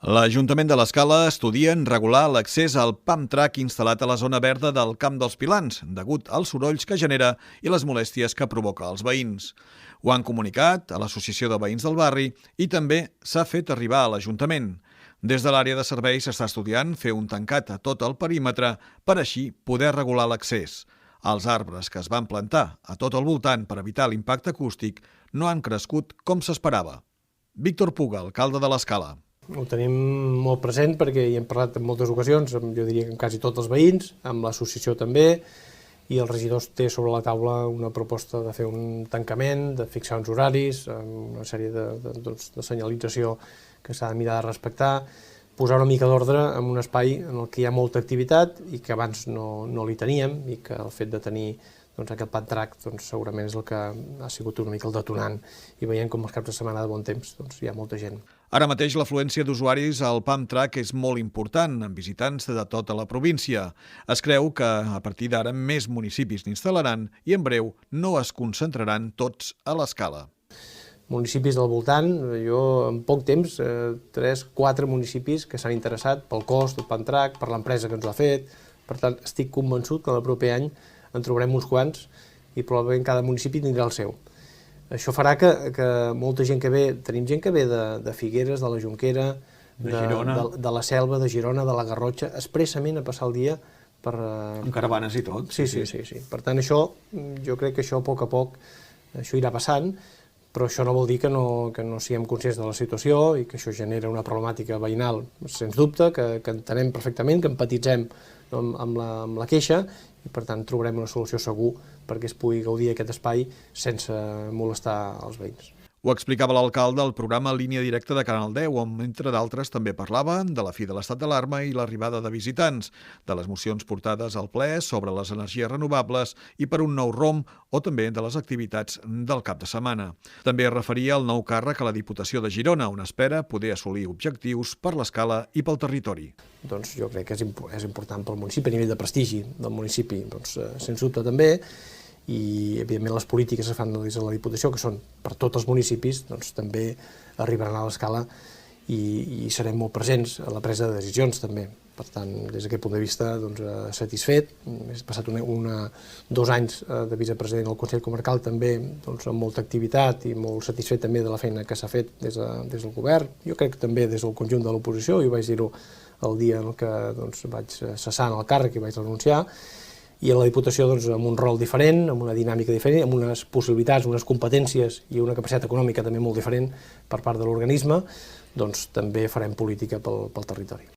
L'Ajuntament de l'Escala estudia regular l'accés al pump track instal·lat a la zona verda del Camp dels Pilans, degut als sorolls que genera i les molèsties que provoca als veïns. Ho han comunicat a l'Associació de Veïns del Barri i també s'ha fet arribar a l'Ajuntament. Des de l'àrea de serveis s'està estudiant fer un tancat a tot el perímetre per així poder regular l'accés. Els arbres que es van plantar a tot el voltant per evitar l'impacte acústic no han crescut com s'esperava. Víctor Puga, alcalde de l'Escala. Ho tenim molt present perquè hi hem parlat en moltes ocasions, jo diria que amb quasi tots els veïns, amb l'associació també, i el regidor té sobre la taula una proposta de fer un tancament, de fixar uns horaris, una sèrie de senyalització que s'ha de mirar de respectar, posar una mica d'ordre en un espai en el que hi ha molta activitat i que abans no li teníem, i que el fet de tenir aquest pump track segurament és el que ha sigut una mica el detonant, i veiem com els caps de setmana de bon temps hi ha molta gent. Ara mateix l'afluència d'usuaris al pump track és molt important, amb visitants de tota la província. Es creu que a partir d'ara més municipis n'instal·laran i en breu no es concentraran tots a l'Escala. Municipis del voltant, jo en poc temps, 3-4 municipis que s'han interessat pel cost del pump track, per l'empresa que ens l'ha fet, per tant estic convençut que el proper any en trobarem uns quants i probablement cada municipi tindrà el seu. Això farà que molta gent que ve, tenim gent que ve de Figueres, de la Jonquera, de la Selva, de Girona, de la Garrotxa, expressament a passar el dia per... Amb caravanes i tot. Sí. Per tant, això, jo crec que això a poc això irà passant, però això no vol dir que no siguem conscients de la situació i que això genera una problemàtica veïnal, sens dubte, que entenem perfectament, que empatitzem amb la queixa, i per tant trobarem una solució segur perquè es pugui gaudir d'aquest espai sense molestar els veïns. Ho explicava l'alcalde al programa Línia Directa de Canal 10, on, entre d'altres, també parlava de la fi de l'estat d'alarma i l'arribada de visitants, de les mocions portades al ple sobre les energies renovables i per un nou ROM, o també de les activitats del cap de setmana. També es referia al nou càrrec a la Diputació de Girona, on espera poder assolir objectius per l'Escala i pel territori. Doncs jo crec que és important pel municipi, a nivell de prestigi del municipi, sens dubte també, i evidentment les polítiques que es fan des de la Diputació, que són per tots els municipis, també arribaran a l'Escala i serem molt presents a la presa de decisions també. Per tant, des d'aquest punt de vista, satisfet. He passat 2 anys de vicepresident al Consell Comarcal també amb molta activitat i molt satisfet també de la feina que s'ha fet des del govern. Jo crec que també des del conjunt de l'oposició, i vaig dir-ho el dia en què vaig cessar en el càrrec i vaig renunciar, i a la Diputació amb un rol diferent, amb una dinàmica diferent, amb unes possibilitats, unes competències i una capacitat econòmica també molt diferent per part de l'organisme, també farem política pel territori.